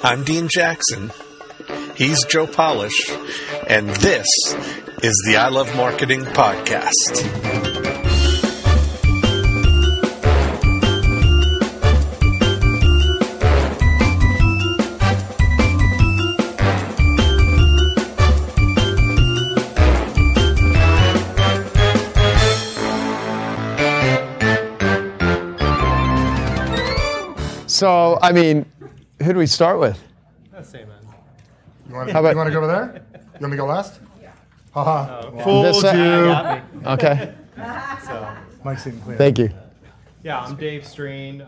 I'm Dean Jackson. He's Joe Polish. And this is the I Love Marketing Podcast. So, I mean, who do we start with? That's same end. You want to go over there? You want me to go last? Yeah. Haha. Oh, Fooled you. Okay. So, Mike's sitting clear. Thank you. yeah, I'm Dave Streen,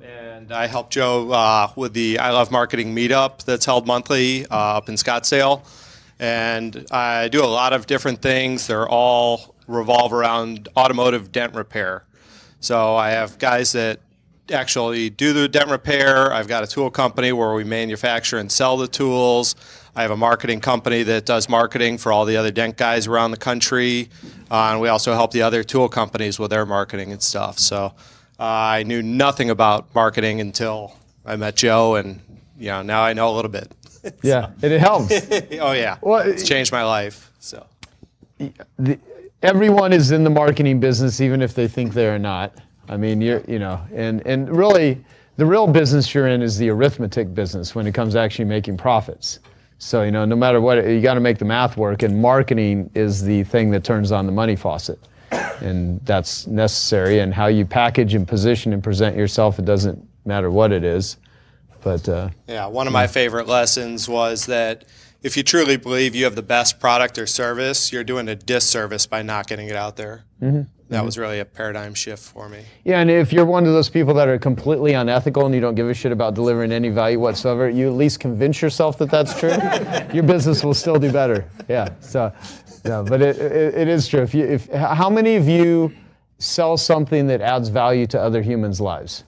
and I help Joe with the I Love Marketing Meetup that's held monthly up in Scottsdale. And I do a lot of different things. They're all revolve around automotive dent repair. So I have guys that actually do the dent repair. I've got a tool company where we manufacture and sell the tools. I have a marketing company that does marketing for all the other dent guys around the country. And we also help the other tool companies with their marketing and stuff. So I knew nothing about marketing until I met Joe, and now I know a little bit. Yeah, and it helps. Oh yeah, well, it's changed my life. So everyone is in the marketing business, even if they think they are not. I mean, and really, the real business you're in is the arithmetic business when it comes to actually making profits. So, no matter what, you got to make the math work, and marketing is the thing that turns on the money faucet. And that's necessary, and how you package and position and present yourself, it doesn't matter what it is. But yeah, one of my favorite lessons was that if you truly believe you have the best product or service, you're doing a disservice by not getting it out there. Mm-hmm. That was really a paradigm shift for me. Yeah, and if you're one of those people that are completely unethical and you don't give a shit about delivering any value whatsoever, you at least convince yourself that that's true, your business will still do better. Yeah, so, yeah, but it is true. How many of you sell something that adds value to other humans' lives?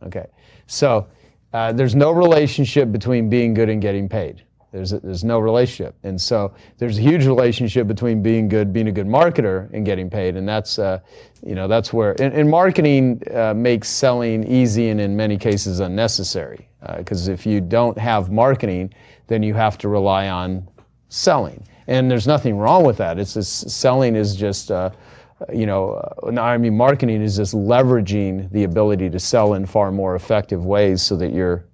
Okay, so there's no relationship between being good and getting paid. There's no relationship, and so there's a huge relationship between being a good marketer and getting paid, and that's that's where and marketing makes selling easy and in many cases unnecessary, because if you don't have marketing, then you have to rely on selling, and there's nothing wrong with that. It's just selling is just marketing is just leveraging the ability to sell in far more effective ways so that you're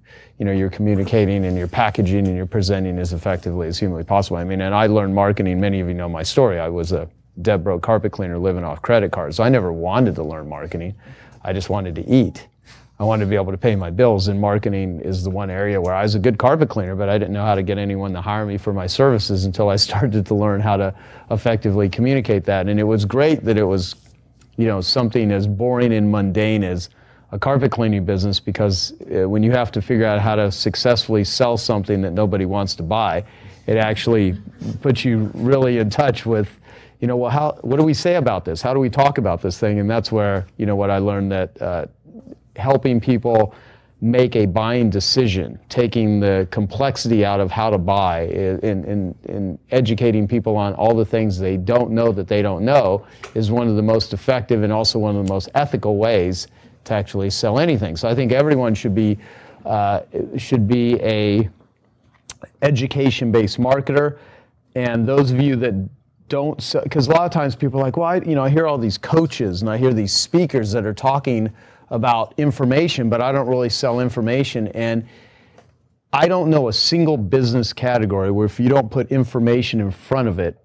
communicating and you're packaging and you're presenting as effectively as humanly possible. I mean, and I learned marketing, many of you know my story. I was a dead broke carpet cleaner living off credit cards. So I never wanted to learn marketing. I just wanted to eat. I wanted to be able to pay my bills, and marketing is the one area where I was a good carpet cleaner, but I didn't know how to get anyone to hire me for my services until I started to learn how to effectively communicate that. And it was great that it was, something as boring and mundane as a carpet cleaning business, because when you have to figure out how to successfully sell something that nobody wants to buy, it actually puts you really in touch with, what do we say about this? How do we talk about this thing? And that's where, what I learned, that helping people make a buying decision, taking the complexity out of how to buy, and educating people on all the things they don't know that they don't know, is one of the most effective and also one of the most ethical ways to actually sell anything. So I think everyone should be a education-based marketer. And those of you that don't, because a lot of times people are like, well, I hear all these coaches and I hear these speakers that are talking about information, but I don't really sell information. And I don't know a single business category where if you don't put information in front of it,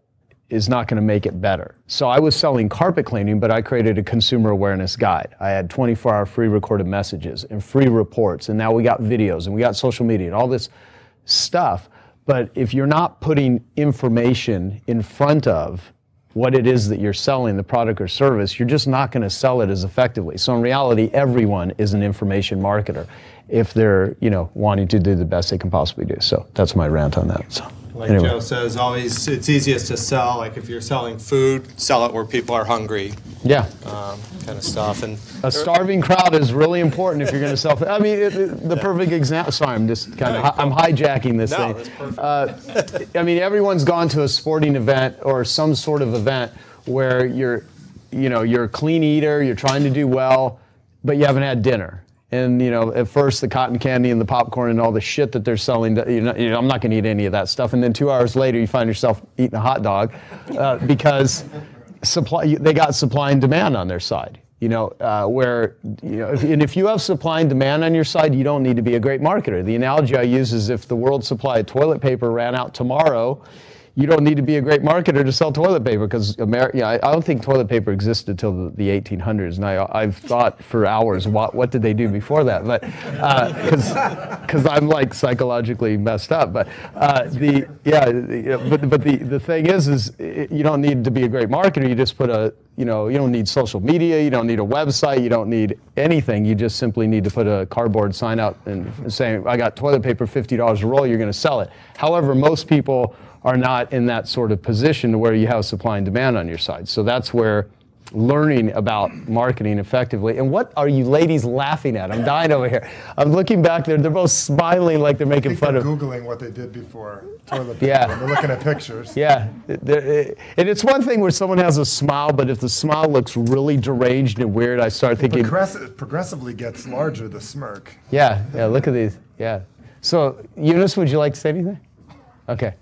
is not going to make it better. So I was selling carpet cleaning, but I created a consumer awareness guide. I had 24-hour free recorded messages and free reports, and now we got videos and we got social media and all this stuff. But if you're not putting information in front of what it is that you're selling, the product or service, you're just not going to sell it as effectively. So in reality, everyone is an information marketer if they're, wanting to do the best they can possibly do. So that's my rant on that. So. Like anyway. Joe says, always it's easiest to sell. Like if you're selling food, sell it where people are hungry. Yeah. Kind of stuff. And a starving crowd is really important if you're going to sell food. I mean, the perfect example. Sorry, I'm just I'm hijacking this thing. That's perfect. I mean, everyone's gone to a sporting event or some sort of event where you're a clean eater, you're trying to do well, but you haven't had dinner. And at first the cotton candy and the popcorn and all the shit that they're selling, I'm not going to eat any of that stuff. And then 2 hours later, you find yourself eating a hot dog because they got supply and demand on their side. If you have supply and demand on your side, you don't need to be a great marketer. The analogy I use is if the world supply of toilet paper ran out tomorrow, you don't need to be a great marketer to sell toilet paper because I don't think toilet paper existed until the 1800s, and I've thought for hours what did they do before that, but because I'm like psychologically messed up. But the thing is you don't need to be a great marketer. You just put you don't need social media, you don't need a website, you don't need anything. You just simply need to put a cardboard sign out and say, I got toilet paper, $50 a roll, you're going to sell it. However, most people are not in that sort of position where you have supply and demand on your side. So that's where learning about marketing effectively. And what are you ladies laughing at? I'm dying over here. I'm looking back there. They're both smiling like they're making fun of. Googling what they did before toilet paper. Yeah. They're looking at pictures. Yeah. And it's one thing where someone has a smile, but if the smile looks really deranged and weird, I start thinking. Progressively gets larger, the smirk. Yeah. Yeah. Look at these. Yeah. So, Eunice, would you like to say anything? Okay.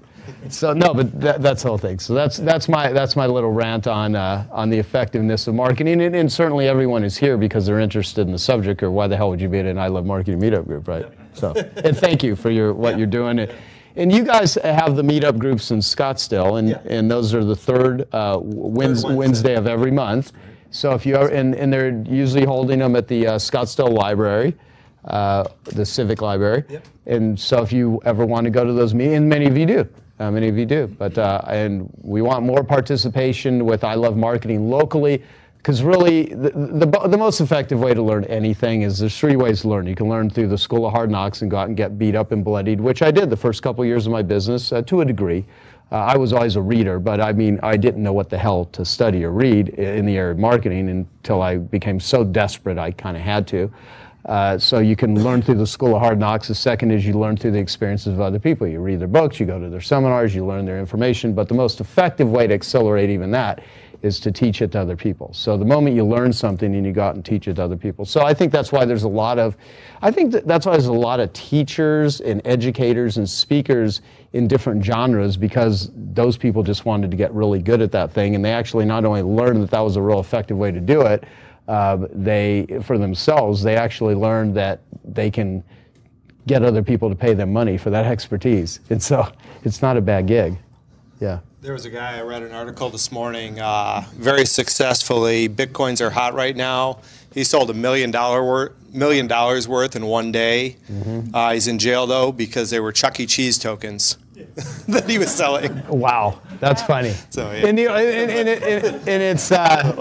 So no, but that's the whole thing. So that's my little rant on the effectiveness of marketing, and certainly everyone is here because they're interested in the subject, or why the hell would you be in an I Love Marketing Meetup group, right? So, and thank you for what you're doing. And you guys have the meetup groups in Scottsdale, and those are the third Wednesday of every month. So if you are, and they're usually holding them at the Scottsdale Library. The Civic Library. Yep. And so if you ever want to go to those meetings, and many of you do, but and we want more participation with I Love Marketing locally, because really the most effective way to learn anything is there's 3 ways to learn. You can learn through the School of Hard Knocks and go out and get beat up and bloodied, which I did the first couple of years of my business to a degree. I was always a reader, but I didn't know what the hell to study or read in the area of marketing until I became so desperate I kind of had to. So you can learn through the School of Hard Knocks. The second is you learn through the experiences of other people. You read their books, you go to their seminars, you learn their information, but the most effective way to accelerate even that is to teach it to other people. So the moment you learn something and you go out and teach it to other people. So I think that's why there's a lot of teachers and educators and speakers in different genres, because those people just wanted to get really good at that thing, and they actually not only learned that was a real effective way to do it, for themselves, they actually learned that they can get other people to pay them money for that expertise. And so it's not a bad gig. Yeah. There was a guy, I read an article this morning, very successfully. Bitcoins are hot right now. He sold $1 million worth in one day. Mm-hmm. He's in jail, though, because they were Chuck E. Cheese tokens that he was selling. Wow, that's funny. So, yeah. And it's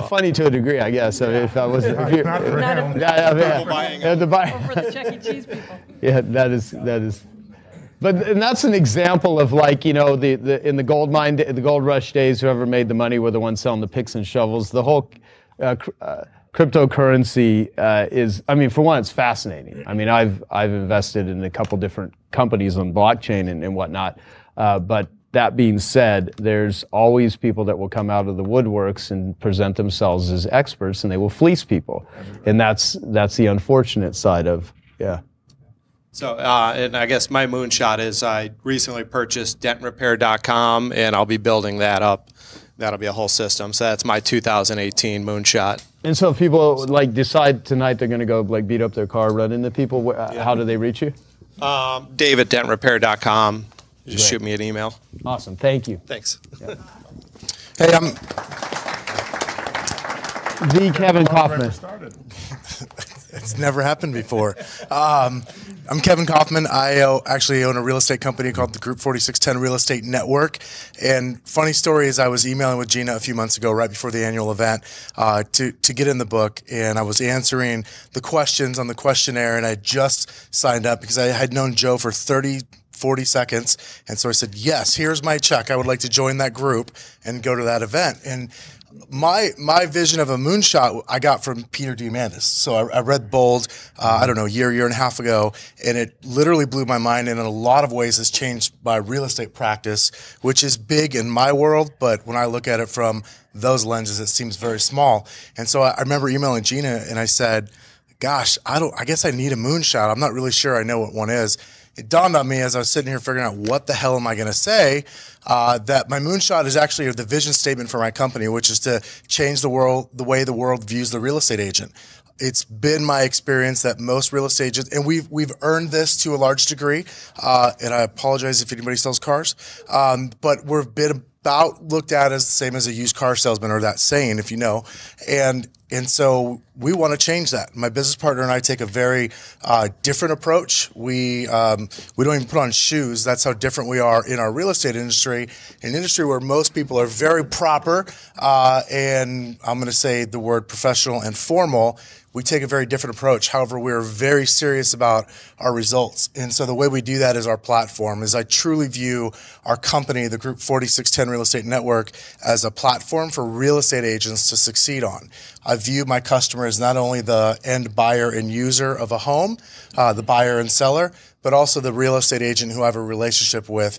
funny to a degree, I guess. I mean, if I was, not for him. For the Chuck E. Cheese people. Yeah, that is. And that's an example of, like, in the gold mine, the gold rush days, whoever made the money were the ones selling the picks and shovels. The whole cryptocurrency is, for one, it's fascinating. I've invested in a couple different companies on blockchain and whatnot. But that being said, there's always people that will come out of the woodworks and present themselves as experts, and they will fleece people. And that's the unfortunate side of, yeah. So, and I guess my moonshot is I recently purchased dentrepair.com, and I'll be building that up. That'll be a whole system. So that's my 2018 moonshot. And so if people decide tonight they're going to go beat up their car, run into people, how do they reach you? Dave at dentrepair.com. Just shoot me an email. Awesome. Thank you. Thanks. Yeah. Hey, I'm the Kevin Kaufman. It's never happened before. I'm Kevin Kaufman. I actually own a real estate company called the Group 4610 Real Estate Network. And funny story is I was emailing with Gina a few months ago, right before the annual event, to get in the book. And I was answering the questions on the questionnaire, and I just signed up because I had known Joe for 40 seconds. And so I said, yes, here's my check. I would like to join that group and go to that event. And my vision of a moonshot I got from Peter Diamandis. So I read Bold, a year and a half ago, and it literally blew my mind, and in a lot of ways has changed my real estate practice, which is big in my world, but when I look at it from those lenses, it seems very small. And so I remember emailing Gina, and I said, gosh, I guess I need a moonshot. I'm not really sure I know what one is. It dawned on me as I was sitting here figuring out what the hell am I going to say, that my moonshot is actually the vision statement for my company, which is to change the way the world views the real estate agent. It's been my experience that most real estate agents, and we've earned this to a large degree, and I apologize if anybody sells cars, but we've been about looked at as the same as a used car salesman, or that saying, if you know. And so we want to change that. My business partner and I take a very different approach. We don't even put on shoes. That's how different we are in our real estate industry, an industry where most people are very proper, and I'm going to say the word professional and formal. We take a very different approach. However, we are very serious about our results. And so the way we do that is our platform. Is I truly view our company, the Group 4610 Real Estate Network, as a platform for real estate agents to succeed on. I view my customer as not only the end buyer and user of a home, the buyer and seller, but also the real estate agent who I have a relationship with.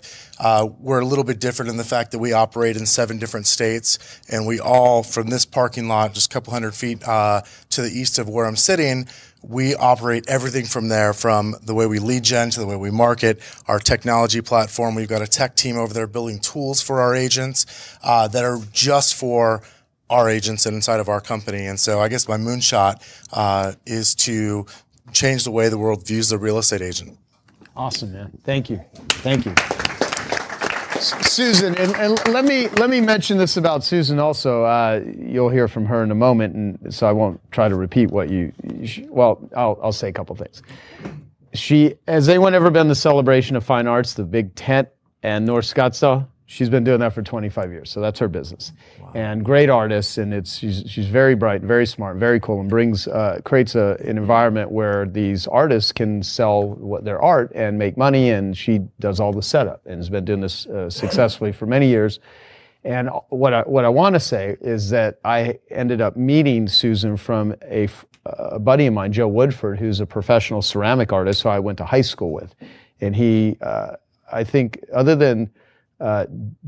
We're a little bit different in the fact that we operate in 7 different states, and we all, from this parking lot, just a couple hundred feet to the east of where I'm sitting, we operate everything from there, from the way we lead gen to the way we market, our technology platform. We've got a tech team over there building tools for our agents that are just for our agents and inside of our company. And so I guess my moonshot is to change the way the world views the real estate agent. Awesome, man. Thank you. Thank you. Susan, and let me mention this about Susan also. You'll hear from her in a moment, and so I won't try to repeat what well, I'll say a couple things. Has anyone ever been to the Celebration of Fine Arts, the big tent in North Scottsdale? She's been doing that for 25 years, so that's her business. Wow. And great artist, and she's very bright, very smart, very cool, and creates an environment where these artists can sell their art and make money, and she does all the setup and has been doing this successfully for many years. And what I want to say is that I ended up meeting Susan from a buddy of mine, Joe Woodford, who's a professional ceramic artist who I went to high school with. And he, I think, other than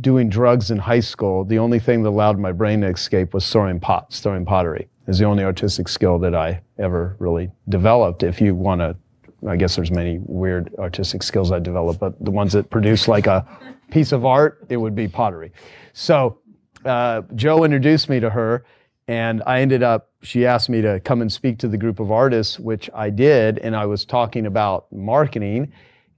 doing drugs in high school, the only thing that allowed my brain to escape was throwing pottery. Is the only artistic skill that I ever really developed. If you want to, I guess there's many weird artistic skills I developed, but the ones that produce like a piece of art, it would be pottery. So Joe introduced me to her, and she asked me to come and speak to the group of artists, which I did, and I was talking about marketing.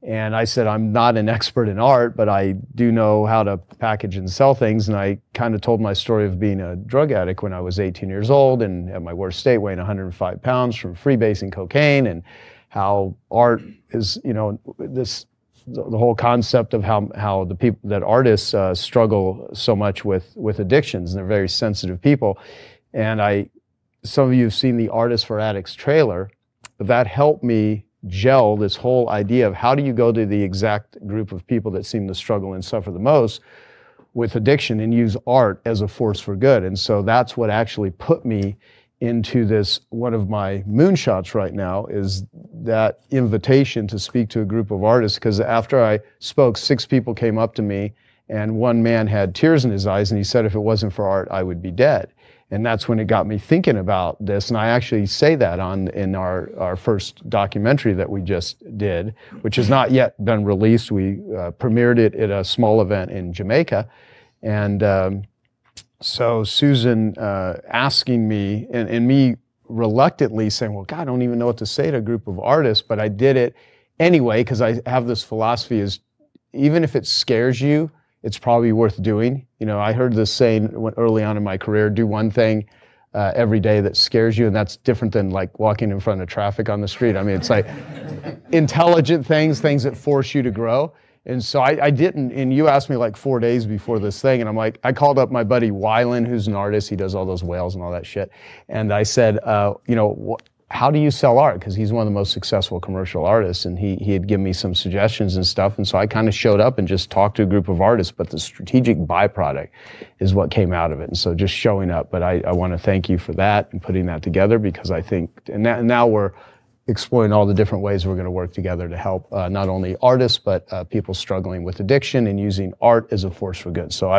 And I said, I'm not an expert in art, but I do know how to package and sell things. And I kind of told my story of being a drug addict when I was 18 years old and at my worst state, weighing 105 pounds from freebasing cocaine, and how art is, the whole concept of how the people that artists struggle so much with addictions, and they're very sensitive people. And some of you have seen the Artists for Addicts trailer, but that helped me gel this whole idea of how do you go to the exact group of people that seem to struggle and suffer the most with addiction and use art as a force for good. And so that's what actually put me into this. One of my moonshots right now is that invitation to speak to a group of artists, because after I spoke, 6 people came up to me, and one man had tears in his eyes, and he said if it wasn't for art, I would be dead. And that's when it got me thinking about this. And I actually say that in our first documentary that we just did, which has not yet been released. We premiered it at a small event in Jamaica. And so Susan asking me, and me reluctantly saying, well, God, I don't even know what to say to a group of artists, but I did it anyway, because I have this philosophy is, even if it scares you, it's probably worth doing. I heard this saying early on in my career, do one thing every day that scares you, and that's different than like walking in front of traffic on the street. I mean, it's like intelligent things that force you to grow. And so I didn't, and you asked me like 4 days before this thing, and I called up my buddy Wylan, who's an artist. He does all those whales and all that shit. And I said, how do you sell art? Because he's one of the most successful commercial artists, and he had given me some suggestions and stuff. And so I kind of showed up and just talked to a group of artists, but the strategic byproduct is what came out of it. And so just showing up. But I want to thank you for that and putting that together, because I think, and now we're exploring all the different ways we're going to work together to help not only artists, but people struggling with addiction and using art as a force for good. So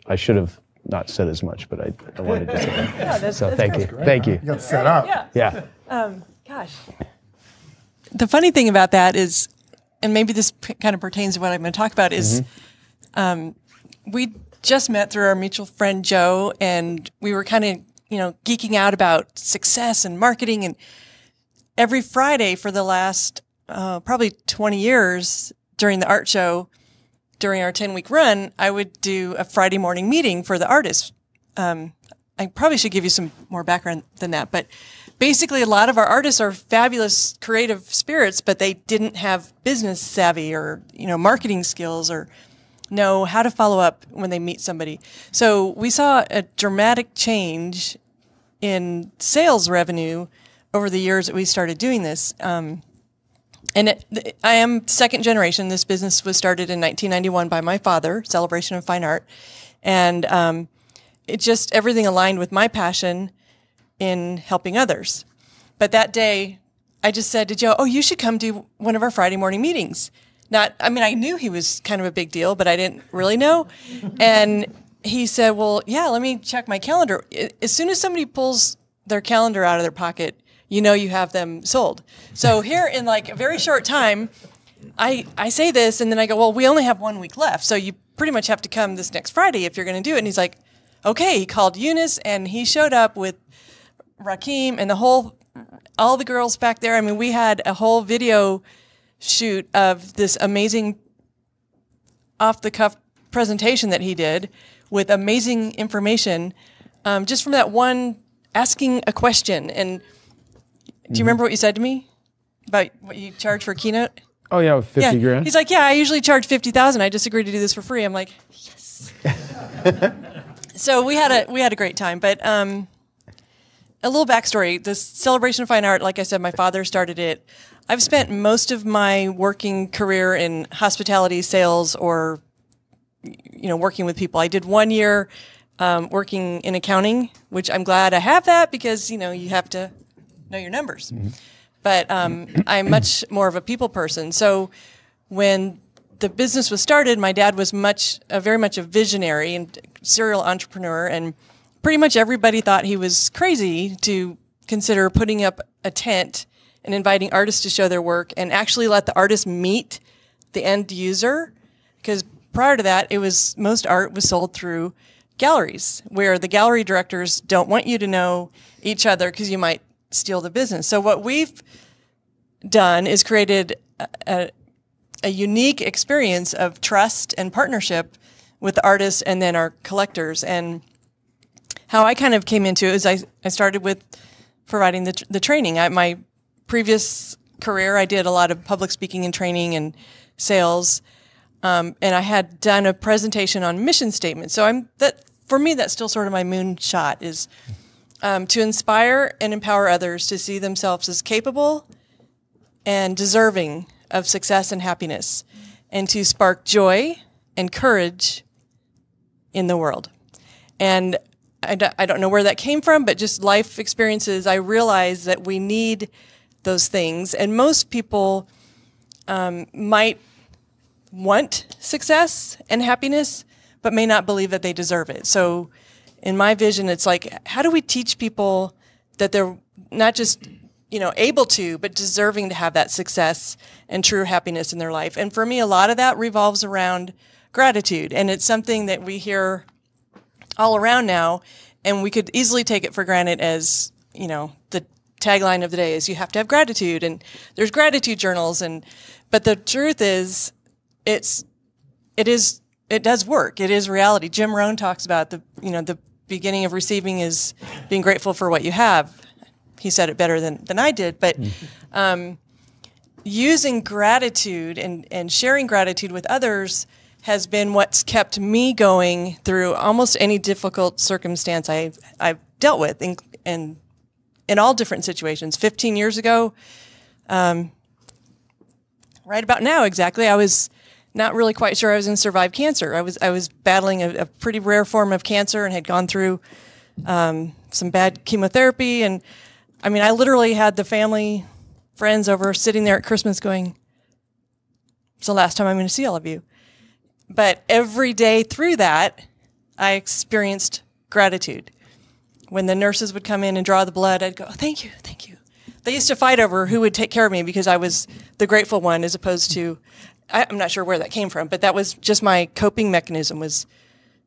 I should have not said as much, but I wanted to say that. Yeah, so thank you. Great. Thank you. You got set up. Yeah. Yeah. Gosh. The funny thing about that is, and maybe this kind of pertains to what I'm going to talk about, is we just met through our mutual friend Joe, and we were kind of, geeking out about success and marketing. And every Friday for the last probably 20 years during the art show, during our 10-week run, I would do a Friday morning meeting for the artists. I probably should give you some more background than that, but basically a lot of our artists are fabulous creative spirits, but they didn't have business savvy or, marketing skills or know how to follow up when they meet somebody. So we saw a dramatic change in sales revenue over the years that we started doing this. I am second generation. This business was started in 1991 by my father, Celebration of Fine Art. And it just, everything aligned with my passion in helping others. But that day, I just said to Joe, you should come do one of our Friday morning meetings. I knew he was kind of a big deal, but I didn't really know. And he said, well, yeah, let me check my calendar. As soon as somebody pulls their calendar out of their pocket, you have them sold. So here in like a very short time, I say this, and then I go, well, we only have 1 week left. So you pretty much have to come this next Friday if you're going to do it. And he's like, okay. He called Eunice, and he showed up with Rakeem and all the girls back there. We had a whole video shoot of this amazing off-the-cuff presentation that he did with amazing information, just from that one asking a question. And do you remember what you said to me about what you charge for a keynote? Oh yeah, 50 grand. He's like, yeah, I usually charge 50,000. I just agreed to do this for free. I'm like, yes. So we had a great time. But a little backstory: this Celebration of Fine Art, like I said, my father started it. I've spent most of my working career in hospitality, sales, or working with people. I did 1 year working in accounting, which I'm glad I have that because you have to know your numbers. Mm-hmm. But I'm much more of a people person. So when the business was started, my dad was very much a visionary and serial entrepreneur, and pretty much everybody thought he was crazy to consider putting up a tent and inviting artists to show their work and actually let the artist meet the end user. Because prior to that, most art was sold through galleries, where the gallery directors don't want you to know each other because you might steal the business. So what we've done is created a unique experience of trust and partnership with the artists and then our collectors. And how I kind of came into it is I started with providing the training. My previous career, I did a lot of public speaking and training and sales, and I had done a presentation on mission statements. So for me, that's still sort of my moonshot, is to inspire and empower others to see themselves as capable and deserving of success and happiness, and to spark joy and courage in the world. And I don't know where that came from, but just life experiences, I realized that we need those things. And most people might want success and happiness, but may not believe that they deserve it. So in my vision, it's like, how do we teach people that they're not just able to, but deserving to have that success and true happiness in their life? And for me, a lot of that revolves around gratitude. And it's something that we hear all around now, and we could easily take it for granted as, the tagline of the day is you have to have gratitude, and there's gratitude journals. But the truth is, it does work. It is reality. Jim Rohn talks about the beginning of receiving is being grateful for what you have. He said it better than I did, but using gratitude and sharing gratitude with others has been what's kept me going through almost any difficult circumstance I've dealt with in all different situations. 15 years ago, right about now exactly, I was not really quite sure I was going to survive cancer. I was battling a pretty rare form of cancer and had gone through some bad chemotherapy. And I literally had the family, friends over sitting there at Christmas going, it's the last time I'm going to see all of you. But every day through that, I experienced gratitude. When the nurses would come in and draw the blood, I'd go, thank you, thank you. they used to fight over who would take care of me because I was the grateful one as opposed to, I'm not sure where that came from, but that was just my coping mechanism was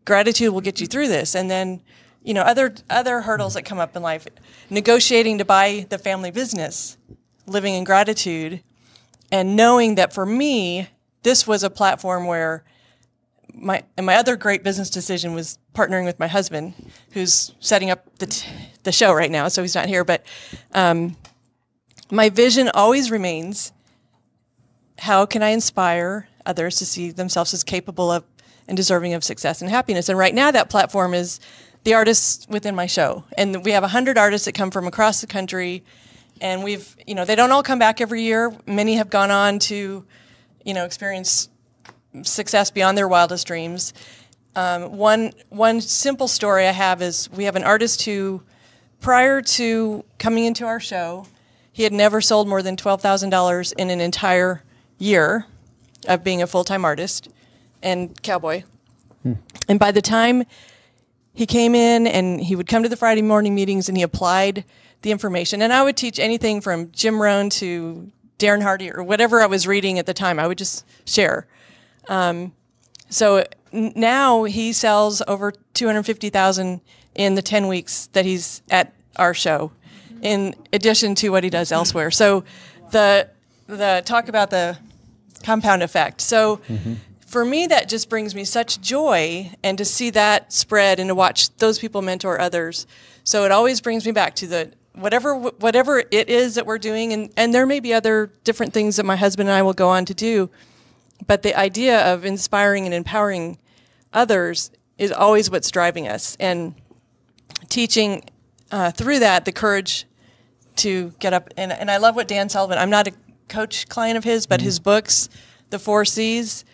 gratitude will get you through this. And then, other hurdles that come up in life, negotiating to buy the family business, living in gratitude, and knowing that for me, this was a platform where my other great business decision was partnering with my husband, who's setting up the show right now, so he's not here. But my vision always remains, how can I inspire others to see themselves as capable of and deserving of success and happiness? And right now that platform is the artists within my show. And we have 100 artists that come from across the country. And we've, they don't all come back every year. Many have gone on to, experience success beyond their wildest dreams. One simple story I have is we have an artist who, prior to coming into our show, he had never sold more than $12,000 in an entire year of being a full-time artist and cowboy. And by the time he came in and he would come to the Friday morning meetings and he applied the information, and I would teach anything from Jim Rohn to Darren Hardy or whatever I was reading at the time. I would just share. So now he sells over $250,000 in the 10 weeks that he's at our show, in addition to what he does elsewhere. So the talk about the compound effect. So for me, that just brings me such joy, and to see that spread and to watch those people mentor others. So it always brings me back to the whatever it is that we're doing, and there may be other different things that my husband and I will go on to do, but the idea of inspiring and empowering others is always what's driving us, and teaching through that the courage to get up. And I love what Dan Sullivan, I'm not a coach client of his, but his books, The 4 C's,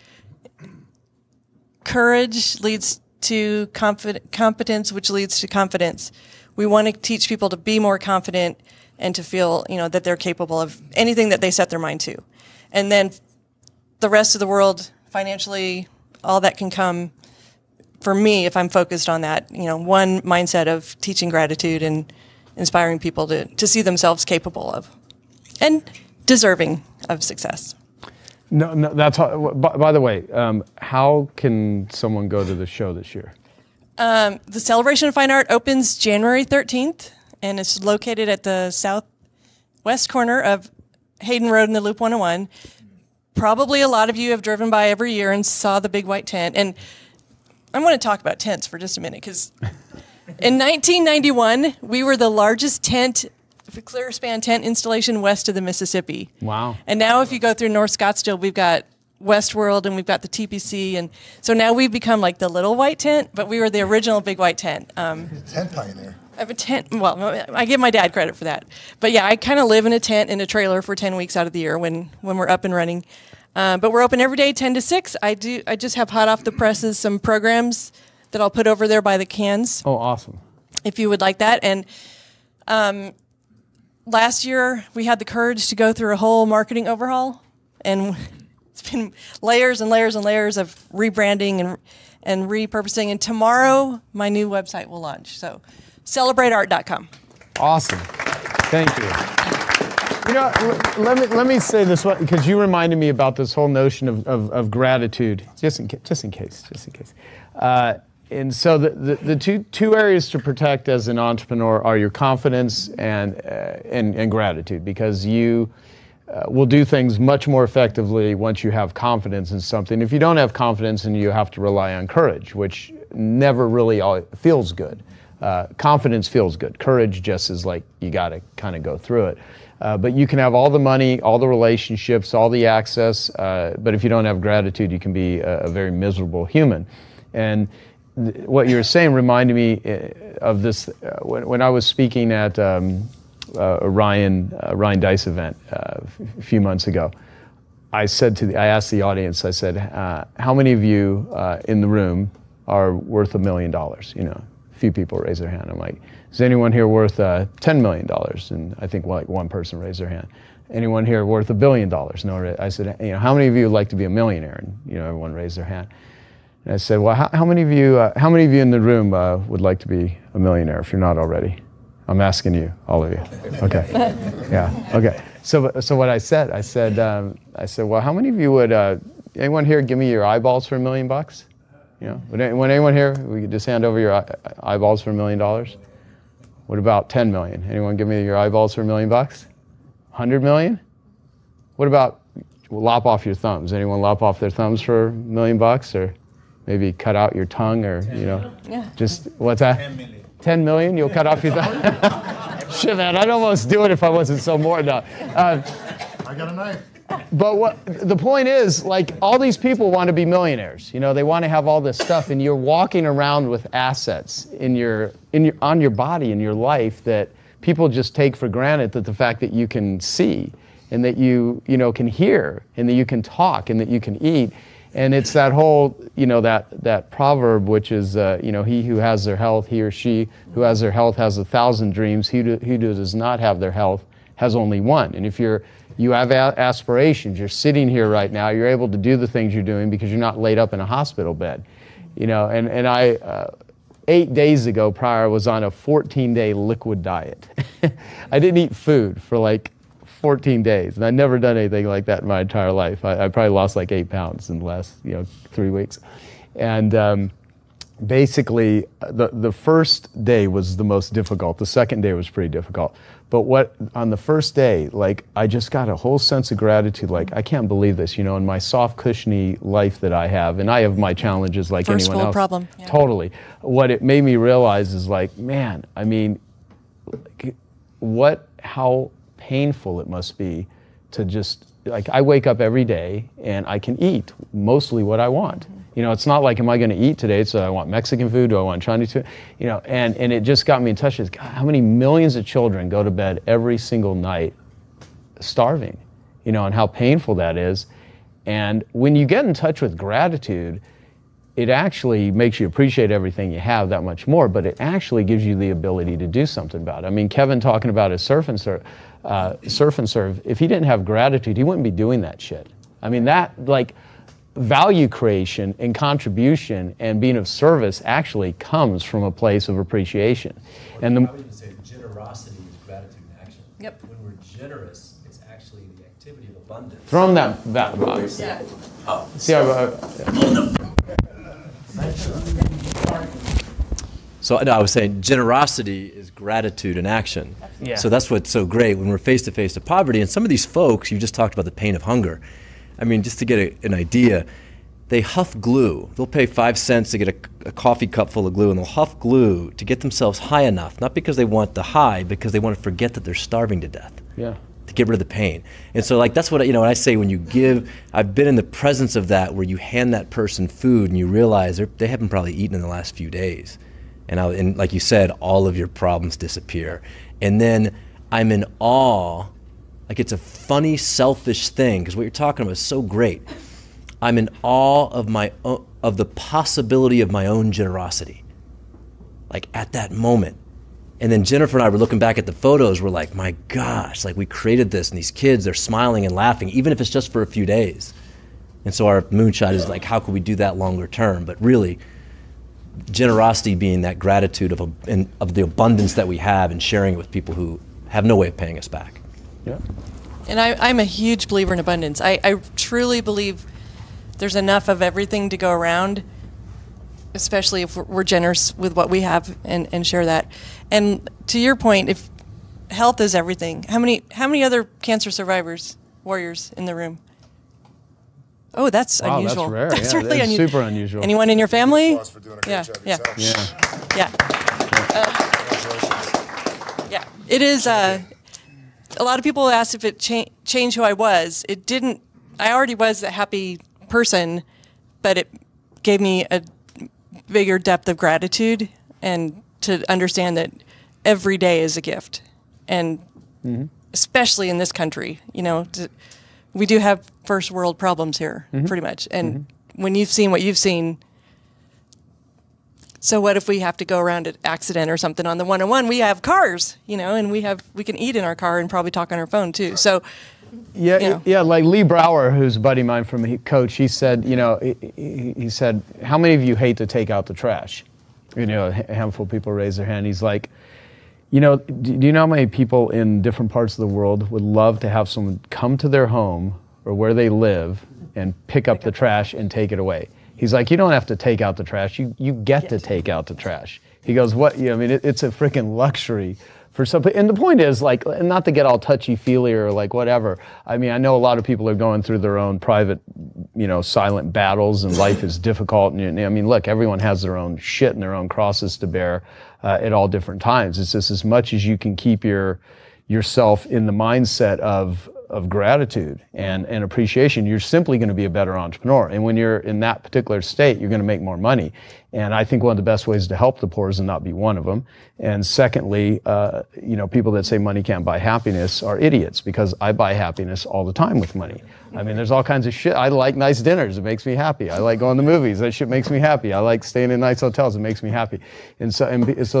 courage leads to competence, which leads to confidence. We want to teach people to be more confident and to feel, that they're capable of anything that they set their mind to. And then the rest of the world, financially, all that can come for me if I'm focused on that, one mindset of teaching gratitude and inspiring people to see themselves capable of and deserving of success. No, that's how, by the way, how can someone go to the show this year? The Celebration of Fine Art opens January 13th, and it's located at the southwest corner of Hayden Road and the Loop 101. Probably a lot of you have driven by every year and saw the big white tent. And I want to talk about tents for just a minute, because in 1991, we were the largest clear span tent installation west of the Mississippi. Wow. And now if you go through North Scottsdale, we've got Westworld and we've got the TPC. And so now we've become like the little white tent, but we were the original big white tent. Tent pioneer. I have a tent. Well, I give my dad credit for that. But yeah, I kind of live in a tent in a trailer for 10 weeks out of the year when we're up and running. But we're open every day, 10 to 6. I just have hot off the presses some programs that I'll put over there by the cans. Oh, awesome. If you would like that. And last year, we had the courage to go through a whole marketing overhaul. And it's been layers and layers and layers of rebranding and repurposing. And tomorrow, my new website will launch. So celebrateart.com. Awesome. Thank you. Let me say this one, because you reminded me about this whole notion of gratitude, just in case. And so the two areas to protect as an entrepreneur are your confidence and gratitude, because you will do things much more effectively once you have confidence in something. If you don't have confidence, and you have to rely on courage, which never really feels good. Confidence feels good. Courage just is like you got to kind of go through it. But you can have all the money, all the relationships, all the access, but if you don't have gratitude, you can be a very miserable human. And what you were saying reminded me of this when I was speaking at a Ryan Dice event a few months ago. I asked the audience, I said, how many of you in the room are worth $1 million? A few people raised their hand. I'm like, is anyone here worth $10 million? And I think like one person raised their hand. Anyone here worth $1 billion? No. I said, how many of you would like to be a millionaire? And everyone raised their hand. And I said, well, how many of you in the room would like to be a millionaire if you're not already? I'm asking you, all of you. Okay. Yeah. Okay. So what I said, well, how many of you would, anyone here give me your eyeballs for $1 million? You know, would anyone here, we could just hand over your eyeballs for $1 million? What about 10 million? Anyone give me your eyeballs for $1 million? 100 million? What about lop off your thumbs? Anyone lop off their thumbs for $1 million, or maybe cut out your tongue, or just what's that? 10 million. 10 million? You'll cut off your thumb? Shit, man, I'd almost do it if I wasn't so bored. No. I got a knife. But what the point is, like, all these people want to be millionaires. You know, they want to have all this stuff, and you're walking around with assets on your body, in your life, that people just take for granted. That the fact that you can see, and that you can hear, and that you can talk, and that you can eat, and it's that whole, that proverb, which is, he who has their health, he or she who has their health has 1,000 dreams. He who does not have their health has only one. And if you have aspirations, you're sitting here right now, you're able to do the things you're doing because you're not laid up in a hospital bed. And I 8 days ago prior was on a 14-day liquid diet. I didn't eat food for like 14 days, and I'd never done anything like that in my entire life. I probably lost like 8 pounds in the last 3 weeks. And basically the first day was the most difficult. The second day was pretty difficult. But on the first day, like, I just got a whole sense of gratitude. Like, I can't believe this, in my soft, cushiony life that I have, and I have my challenges like First anyone else. world problem. Yeah. Totally. What it made me realize is, like, man, I mean, how painful it must be to just, like, I wake up every day and I can eat mostly what I want. It's not like, am I going to eat today? So I want Mexican food, do I want Chinese food? And it just got me in touch with, God, how many millions of children go to bed every single night starving, and how painful that is. And when you get in touch with gratitude, it actually makes you appreciate everything you have that much more, but it actually gives you the ability to do something about it. I mean, Kevin talking about his surf and serve, if he didn't have gratitude, he wouldn't be doing that shit. I mean, that, like, value creation and contribution and being of service actually comes from a place of appreciation. And I would even say generosity is gratitude in action. Yep. When we're generous, it's actually the activity of abundance. Throw him that box. Yeah. Oh, See how, So no, I was saying generosity is gratitude in action. Yeah. So that's what's so great when we're face to face to poverty. And some of these folks, you just talked about the pain of hunger. I mean, just to get an idea, they huff glue. They'll pay 5 cents to get a coffee cup full of glue, and they'll huff glue to get themselves high enough, not because they want the high, because they want to forget that they're starving to death. Yeah. To get rid of the pain. And so, like, that's what, when I say when you give, I've been in the presence of that where you hand that person food and you realize they haven't probably eaten in the last few days. And like you said, all of your problems disappear. And then I'm in awe. Like, it's a funny, selfish thing, because what you're talking about is so great. I'm in awe of the possibility of my own generosity, like, at that moment. And then Jennifer and I were looking back at the photos. We're like, my gosh, like, we created this, and these kids, they're smiling and laughing, even if it's just for a few days. And so our moonshot is like, how can we do that longer term? But really, generosity being that gratitude of the abundance that we have and sharing it with people who have no way of paying us back. yeah. And I'm a huge believer in abundance. I truly believe there's enough of everything to go around, especially if we're generous with what we have and share that. And to your point, if health is everything, how many other cancer survivors, warriors in the room? Oh, that's Wow, unusual. that's rare. That's Yeah, really that's unusual. super unusual. Anyone in your family? Applause for doing a great Yeah, job yeah. yourself. Yeah. Yeah. Yeah. It is. A lot of people asked if it changed who I was. It didn't. I already was a happy person, but it gave me a bigger depth of gratitude and to understand that every day is a gift, and especially in this country, we do have first world problems here, pretty much. And when you've seen what you've seen, so what if we have to go around an accident or something on the 101? We have cars, and we can eat in our car and probably talk on our phone too. So, yeah, like Lee Brower, who's a buddy of mine from Coach, he said, he said, how many of you hate to take out the trash? A handful of people raised their hand. He's like, You know, do you know how many people in different parts of the world would love to have someone come to their home or where they live and pick up the trash and take it away? He's like, you don't have to take out the trash. You get to take out the trash. He goes, what? I mean, it's a freaking luxury for some. And the point is, like, not to get all touchy-feely or like whatever. I mean, I know a lot of people are going through their own private, silent battles, and life is difficult. And I mean, look, everyone has their own shit and their own crosses to bear at all different times. It's just as much as you can keep yourself in the mindset of gratitude and appreciation, you're simply going to be a better entrepreneur. And when you're in that particular state, you're going to make more money. And I think one of the best ways to help the poor is to not be one of them. And secondly, people that say money can't buy happiness are idiots, because I buy happiness all the time with money. I mean, there's all kinds of shit. I like nice dinners. It makes me happy. I like going to movies. That shit makes me happy. I like staying in nice hotels. It makes me happy. And so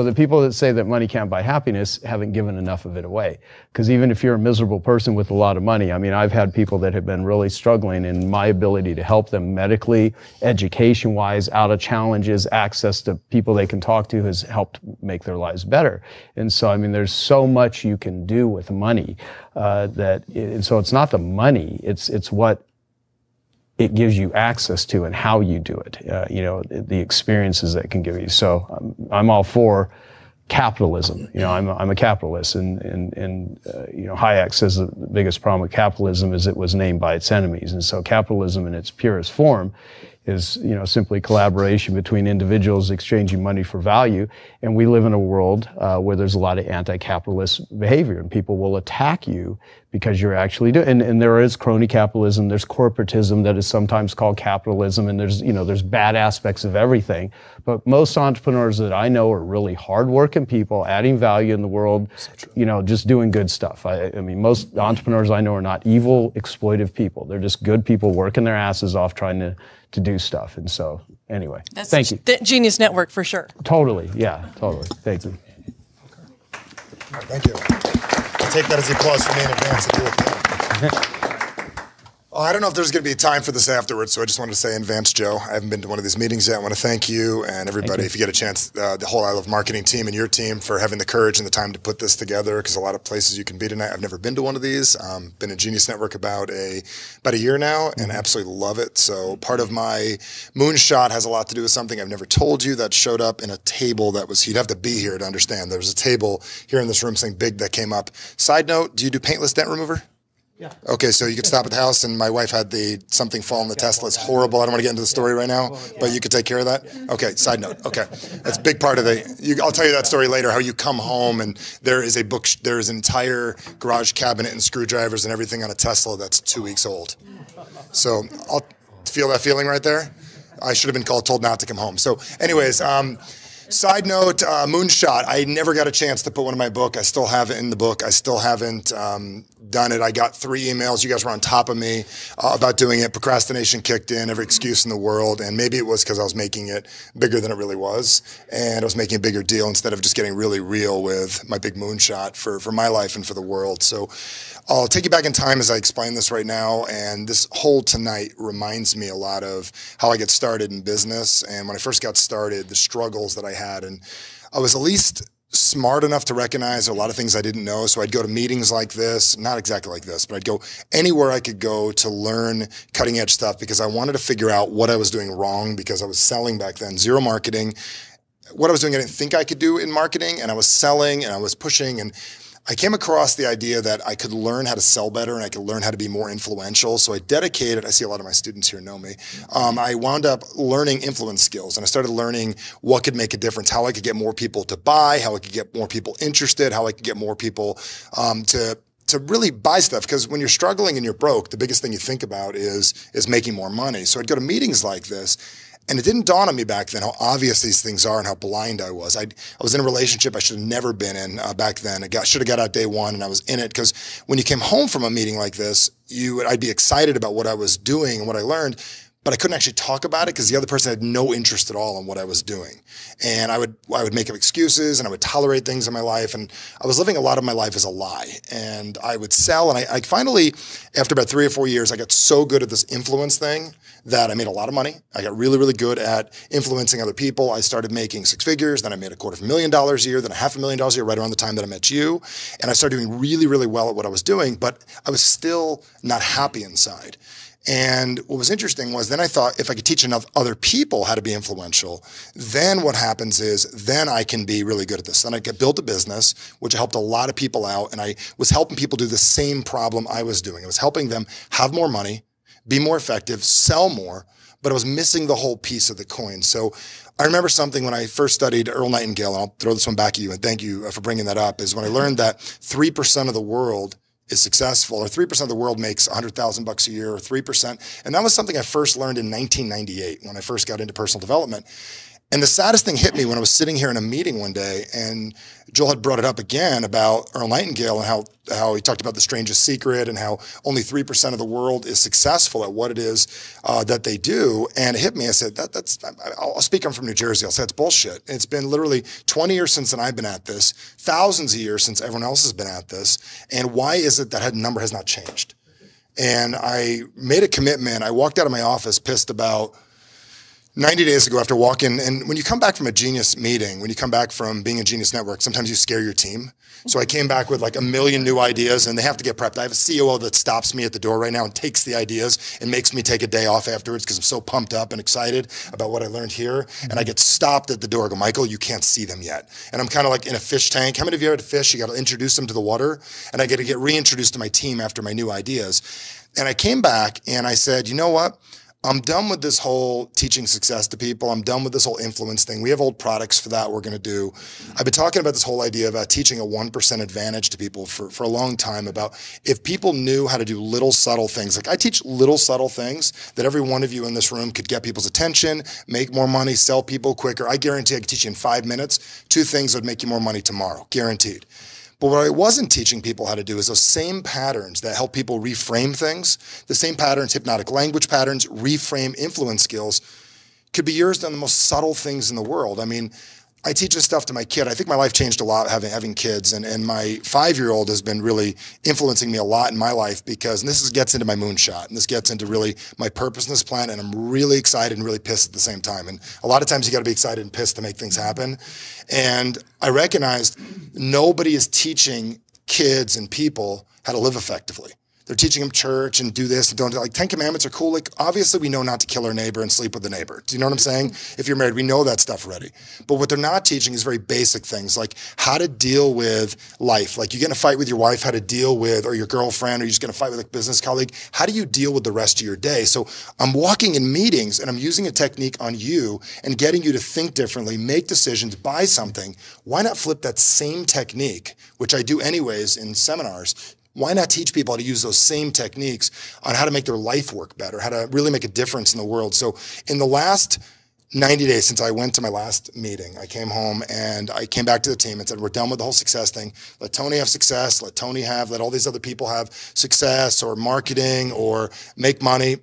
the people that say that money can't buy happiness haven't given enough of it away. Because even if you're a miserable person with a lot of money, I mean, I've had people that have been really struggling, and my ability to help them medically, education-wise, out of challenges, access to people they can talk to has helped make their lives better. And so, I mean, there's so much you can do with money so it's not the money, it's what it gives you access to and how you do it, the experiences that it can give you. So I'm all for capitalism. I'm a capitalist, and Hayek says the biggest problem with capitalism is it was named by its enemies. And so capitalism in its purest form is, simply collaboration between individuals exchanging money for value. And we live in a world where there's a lot of anti-capitalist behavior, and people will attack you because you're actually doing. And there is crony capitalism, there's corporatism that is sometimes called capitalism, and there's bad aspects of everything. But most entrepreneurs that I know are really hardworking people, adding value in the world, just doing good stuff. I mean, most entrepreneurs I know are not evil, exploitive people. They're just good people working their asses off trying to do stuff. And so, anyway, thank you. Genius network for sure. Totally, yeah, totally. Thank you. All right, thank you. I'll take that as the applause for me in advance. I don't know if there's going to be time for this afterwards, so I just wanted to say in advance, Joe, I haven't been to one of these meetings yet. I want to thank you and everybody, if you get a chance, the whole I Love Marketing team and your team for having the courage and the time to put this together, because a lot of places you can be tonight. I've never been to one of these. Been in Genius Network about a year now, and absolutely love it. So part of my moonshot has a lot to do with something I've never told you that showed up in a table that was, you'd have to be here to understand. There was a table here in this room, something big that came up. Side note, do you do paintless dent remover? Yeah. Okay, so you could stop at the house, and my wife had something fall in the Tesla. It's horrible. I don't want to get into the story right now, but you could take care of that? Okay, side note. Okay. That's a big part of I'll tell you that story later, how you come home and there is an entire garage cabinet and screwdrivers and everything on a Tesla that's 2 weeks old. So I'll feel that feeling right there. I should have been told not to come home. So anyways, side note, Moonshot. I never got a chance to put one in my book. I still have it in the book. I still haven't done it. I got 3 emails. You guys were on top of me about doing it. Procrastination kicked in, every excuse in the world. And maybe it was because I was making it bigger than it really was. And I was making a bigger deal instead of just getting really real with my big moonshot for my life and for the world. So I'll take you back in time as I explain this right now. And this whole tonight reminds me a lot of how I get started in business. And when I first got started, the struggles that I had. And I was at least smart enough to recognize a lot of things I didn't know. So I'd go to meetings like this, not exactly like this, but I'd go anywhere I could go to learn cutting edge stuff, because I wanted to figure out what I was doing wrong, because I was selling back then, zero marketing. What I was doing, I didn't think I could do in marketing, and I was selling and I was pushing, and I came across the idea that I could learn how to sell better and I could learn how to be more influential. So I dedicated, I see a lot of my students here know me. I wound up learning influence skills, and I started learning what could make a difference, how I could get more people to buy, how I could get more people interested, how I could get more people to really buy stuff. Because when you're struggling and you're broke, the biggest thing you think about is making more money. So I'd go to meetings like this. And it didn't dawn on me back then how obvious these things are and how blind I was. I was in a relationship I should have never been in back then. Should have got out day one, and I was in it, because when you came home from a meeting like this, I'd be excited about what I was doing and what I learned, but I couldn't actually talk about it because the other person had no interest at all in what I was doing. And I would make up excuses, and I would tolerate things in my life. And I was living a lot of my life as a lie. And I would sell. And I finally, after about 3 or 4 years, I got so good at this influence thing that I made a lot of money. I got really, really good at influencing other people. I started making 6 figures. Then I made $250,000 a year, then $500,000 a year right around the time that I met you. And I started doing really, really well at what I was doing, but I was still not happy inside. And what was interesting was then I thought if I could teach enough other people how to be influential, then what happens is then I can be really good at this. Then I could build a business, which helped a lot of people out. And I was helping people do the same problem I was doing. I was helping them have more money, be more effective, sell more, but I was missing the whole piece of the coin. So I remember something when I first studied Earl Nightingale, and I'll throw this one back at you, and thank you for bringing that up, is when I learned that 3% of the world is successful, or 3% of the world makes $100,000 a year, or 3%. And that was something I first learned in 1998 when I first got into personal development. And the saddest thing hit me when I was sitting here in a meeting one day, and Joel had brought it up again about Earl Nightingale and how he talked about the strangest secret and how only 3% of the world is successful at what it is that they do. And it hit me. I said, I'll speak. I'm from New Jersey. I'll say it's bullshit. It's been literally 20 years since I've been at this, thousands of years since everyone else has been at this. And why is it that number has not changed? And I made a commitment. I walked out of my office pissed about 90 days ago after walking, and when you come back from a Genius meeting, when you come back from being a Genius Network, sometimes you scare your team. So I came back with like 1 million new ideas, and they have to get prepped. I have a COO that stops me at the door right now and takes the ideas and makes me take a day off afterwards because I'm so pumped up and excited about what I learned here. And I get stopped at the door. I go, Michael, you can't see them yet. And I'm kind of like in a fish tank. How many of you are at a fish? You got to introduce them to the water. And I get to get reintroduced to my team after my new ideas. And I came back and I said, you know what? I'm done with this whole teaching success to people. I'm done with this whole influence thing. We have old products for that we're going to do. I've been talking about this whole idea about teaching a 1% advantage to people for a long time, about if people knew how to do little subtle things. Like I teach little subtle things that every one of you in this room could get people's attention, make more money, sell people quicker. I guarantee I could teach you in 5 minutes 2 things that would make you more money tomorrow, guaranteed. But what I wasn't teaching people how to do is those same patterns that help people reframe things, the same patterns, hypnotic language patterns, reframe influence skills, could be yours on the most subtle things in the world. I mean, I teach this stuff to my kid. I think my life changed a lot having kids, and my 5-year-old has been really influencing me a lot in my life because, and this gets into my moonshot, and this gets into really my purpose in this plan, and I'm really excited and really pissed at the same time. And a lot of times you got to be excited and pissed to make things happen. And I recognized nobody is teaching kids and people how to live effectively. They're teaching them church and do this and don't do, like 10 commandments are cool. Like obviously we know not to kill our neighbor and sleep with the neighbor. Do you know what I'm saying? If you're married, we know that stuff already. But what they're not teaching is very basic things like how to deal with life. Like you get in a fight with your wife, how to deal with, or your girlfriend, or you're just going to fight with a business colleague. How do you deal with the rest of your day? So I'm walking in meetings and I'm using a technique on you and getting you to think differently, make decisions, buy something. Why not flip that same technique, which I do anyways in seminars? Why not teach people how to use those same techniques on how to make their life work better, how to really make a difference in the world? So in the last 90 days since I went to my last meeting, I came home and I came back to the team and said, we're done with the whole success thing. Let Tony have success. Let all these other people have success or marketing or make money.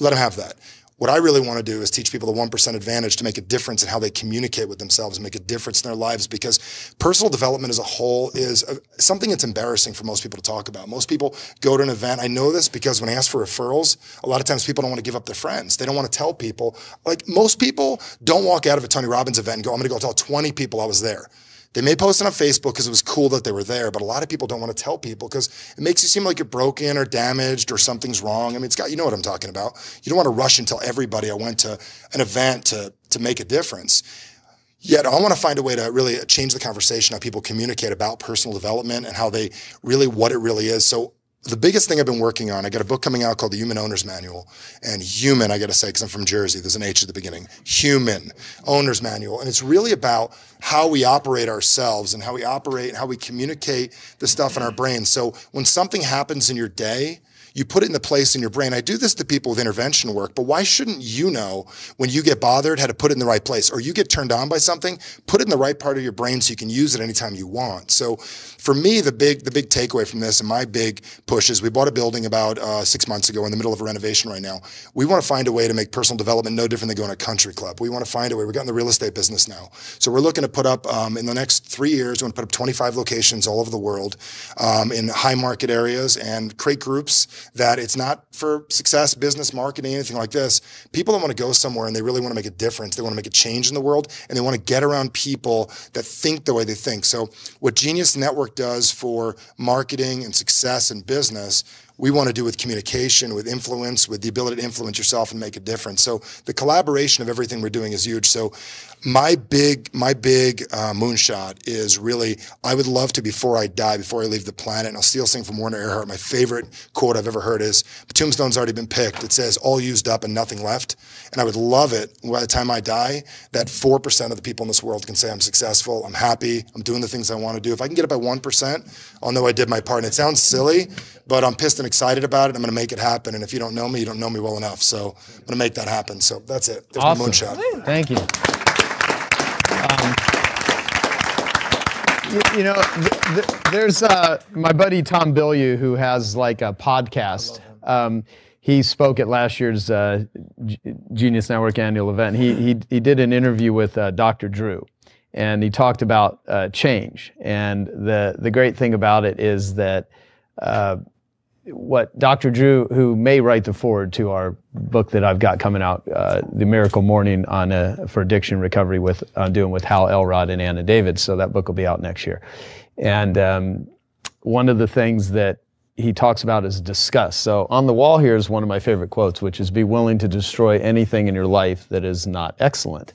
Let them have that. What I really want to do is teach people the 1% advantage to make a difference in how they communicate with themselves and make a difference in their lives, because personal development as a whole is something that's embarrassing for most people to talk about. Most people go to an event. I know this because when I ask for referrals, a lot of times people don't want to give up their friends. They don't want to tell people. Like most people don't walk out of a Tony Robbins event and go, I'm going to go tell 20 people I was there. They may post it on Facebook because it was cool that they were there, but a lot of people don't want to tell people because it makes you seem like you're broken or damaged or something's wrong. I mean, you know what I'm talking about. You don't want to rush and tell everybody I went to an event to make a difference. Yet I want to find a way to really change the conversation, how people communicate about personal development and how they really, what it really is. So the biggest thing I've been working on, I got a book coming out called The Human Owner's Manual. And human, I got to say, because I'm from Jersey, there's an H at the beginning. Human Owner's Manual. And it's really about how we operate ourselves and how we operate and how we communicate the stuff in our brain. So when something happens in your day, you put it in the place in your brain. I do this to people with intervention work, but why shouldn't you know when you get bothered how to put it in the right place, or you get turned on by something, put it in the right part of your brain so you can use it anytime you want. So for me, the big takeaway from this and my big push is we bought a building about 6 months ago in the middle of a renovation right now. We want to find a way to make personal development no different than going to a country club. We want to find a way. We've got in the real estate business now. So we're looking to put up, in the next 3 years, we want to put up 25 locations all over the world in high market areas and create groups that it's not for success, business, marketing, anything like this. People that want to go somewhere and they really want to make a difference. They want to make a change in the world, and they want to get around people that think the way they think. So what Genius Network does for marketing and success and business, we want to do with communication, with influence, with the ability to influence yourself and make a difference. So the collaboration of everything we're doing is huge. So my big moonshot is really, I would love to, before I die, before I leave the planet, and I'll steal something from Werner Erhard, my favorite quote I've ever heard is, tombstone's already been picked. It says, all used up and nothing left. And I would love it, by the time I die, that 4% of the people in this world can say I'm successful, I'm happy, I'm doing the things I want to do. If I can get it by 1%, I'll know I did my part. And it sounds silly, but I'm pissed and excited about it. I'm going to make it happen. And if you don't know me, you don't know me well enough. So I'm going to make that happen. So that's it. There's awesome. my moonshot. Thank you. There's my buddy Tom Bilyeu, who has like a podcast. He spoke at last year's Genius Network annual event. He did an interview with Dr. Drew, and he talked about change. And the great thing about it is that what Dr. Drew, who may write the foreword to our book that I've got coming out, The Miracle Morning for Addiction Recovery, doing with Hal Elrod and Anna David. So that book will be out next year. And one of the things that he talks about is disgust. So on the wall here is one of my favorite quotes, which is, be willing to destroy anything in your life that is not excellent.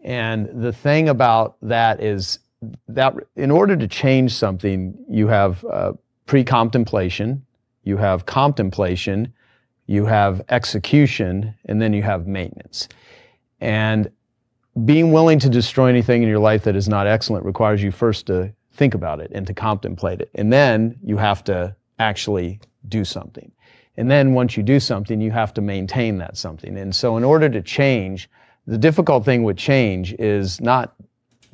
And the thing about that is that in order to change something, you have pre-contemplation, you have contemplation, you have execution, and then you have maintenance. And being willing to destroy anything in your life that is not excellent requires you first to think about it and to contemplate it. And then you have to actually do something. And then once you do something, you have to maintain that something. And so in order to change, the difficult thing with change is not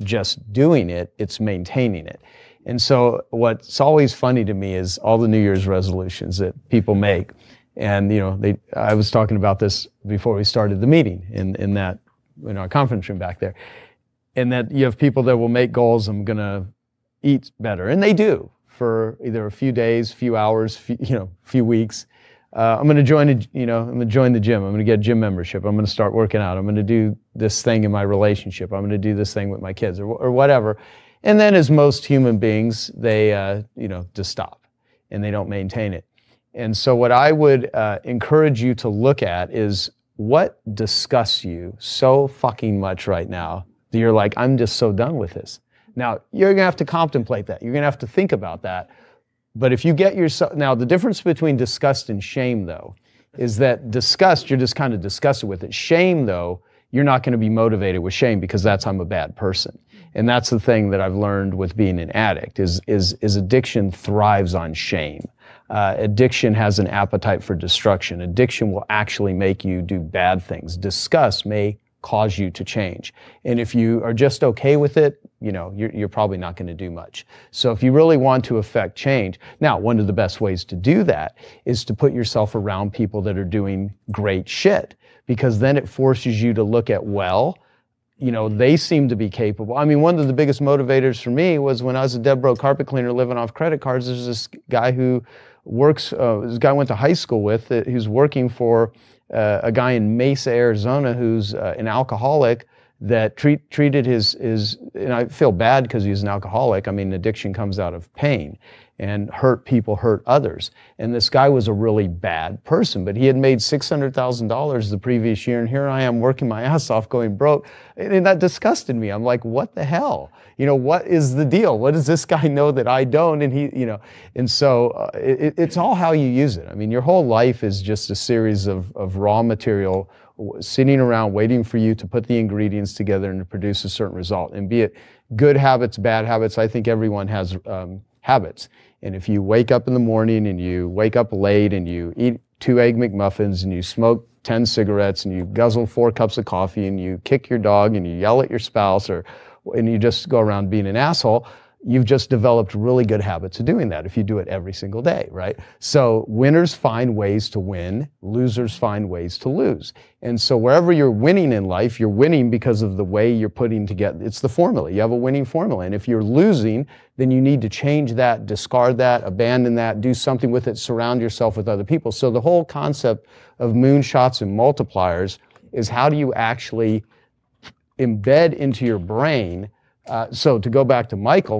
just doing it, it's maintaining it. And so what's always funny to me is all the New Year's resolutions that people make. And I was talking about this before we started the meeting in our conference room back there. And that you have people that will make goals, I'm gonna eat better. And they do for either a few days, few hours, few weeks. I'm going to join the gym. I'm going to get a gym membership. I'm going to start working out. I'm going to do this thing in my relationship. I'm going to do this thing with my kids or whatever. And then as most human beings, they, just stop and they don't maintain it. And so what I would encourage you to look at is what disgusts you so fucking much right now that you're like, I'm just so done with this. Now, you're going to have to contemplate that. You're going to have to think about that. But if you get yourself, now the difference between disgust and shame, though, is that disgust, you're just kind of disgusted with it. Shame, though, you're not going to be motivated with shame because that's, I'm a bad person. And that's the thing that I've learned with being an addict is addiction thrives on shame. Addiction has an appetite for destruction. Addiction will actually make you do bad things. Disgust may cause you to change. And if you are just okay with it, you're probably not going to do much. So if you really want to affect change, now one of the best ways to do that is to put yourself around people that are doing great shit, because then it forces you to look at, they seem to be capable. I mean, one of the biggest motivators for me was when I was a dead broke carpet cleaner living off credit cards. There's this guy who works, this guy I went to high school with, who's working for a guy in Mesa, Arizona, who's an alcoholic that treated his, and I feel bad because he's an alcoholic. I mean, addiction comes out of pain, and hurt people hurt others. And this guy was a really bad person, but he had made $600,000 the previous year, and here I am working my ass off going broke. And that disgusted me. I'm like, what the hell? What is the deal? What does this guy know that I don't? And and so it's all how you use it. I mean, your whole life is just a series of raw material sitting around waiting for you to put the ingredients together and to produce a certain result. And be it good habits, bad habits, I think everyone has habits. And if you wake up in the morning and you wake up late and you eat 2 Egg McMuffins and you smoke 10 cigarettes and you guzzle 4 cups of coffee and you kick your dog and you yell at your spouse and you just go around being an asshole, you've just developed really good habits of doing that if you do it every single day, right? So winners find ways to win, losers find ways to lose. And so wherever you're winning in life, you're winning because of the way you're putting together. It's the formula. You have a winning formula. And if you're losing, then you need to change that, discard that, abandon that, do something with it, surround yourself with other people. So the whole concept of moonshots and multipliers is how do you actually embed into your brain. So to go back to Michael,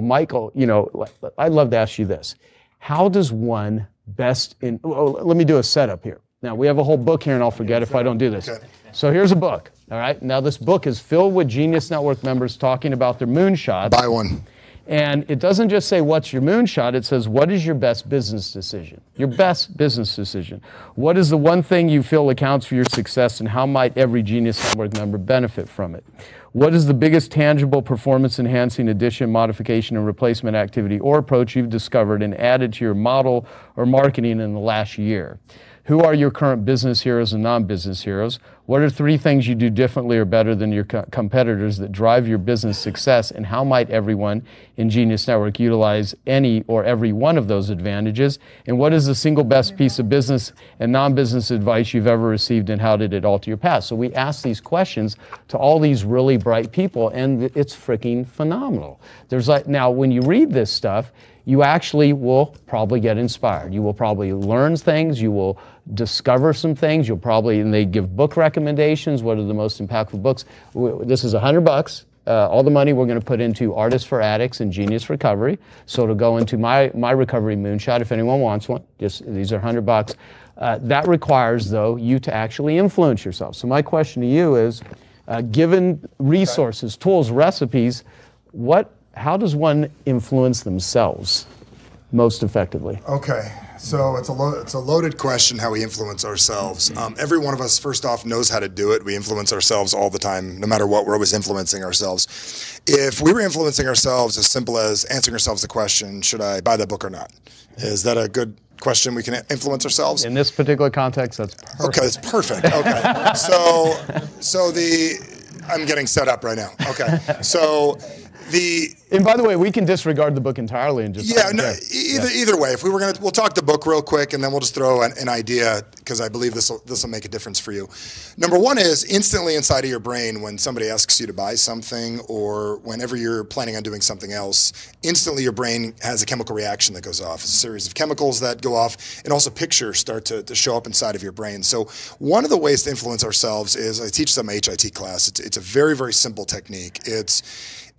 I'd love to ask you this. How does one let me do a setup here. Now, we have a whole book here, and I'll forget if I don't do this. So here's a book, all right? Now, this book is filled with Genius Network members talking about their moonshots. Buy one. And it doesn't just say, what's your moonshot? It says, what is your best business decision? Your best business decision. What is the one thing you feel accounts for your success, and how might every Genius Network member benefit from it? What is the biggest tangible performance-enhancing addition, modification, and replacement activity or approach you've discovered and added to your model or marketing in the last year? Who are your current business heroes and non-business heroes? What are 3 things you do differently or better than your competitors that drive your business success? And how might everyone in Genius Network utilize any or every one of those advantages? And what is the single best piece of business and non-business advice you've ever received, and how did it alter your path? So we ask these questions to all these really bright people, and it's freaking phenomenal. Now, when you read this stuff, you actually will probably get inspired. You will probably learn things. You will discover some things. And they give book recommendations. What are the most impactful books? This is $100. All the money we're going to put into Artists for Addicts and Genius Recovery. So it'll go into my recovery moonshot if anyone wants one. These are $100. That requires, though, you to actually influence yourself. So my question to you is, given resources, tools, recipes, how does one influence themselves most effectively? Okay, so it's a loaded question, how we influence ourselves. Every one of us, first off, knows how to do it. We influence ourselves all the time. No matter what, we're always influencing ourselves. If we were influencing ourselves as simple as answering ourselves the question, should I buy that book or not? Is that a good question we can influence ourselves? In this particular context, that's perfect. Okay, that's perfect. Okay, so I'm getting set up right now. Okay, so and by the way, we can disregard the book entirely and just either way. If we'll talk the book real quick, and then we'll just throw an idea, because I believe this will make a difference for you. Number one is instantly inside of your brain when somebody asks you to buy something, or whenever you're planning on doing something else, instantly your brain has a chemical reaction that goes off. It's a series of chemicals that go off, and also pictures start to show up inside of your brain. So one of the ways to influence ourselves is, I teach some HIT class. It's a very, very simple technique.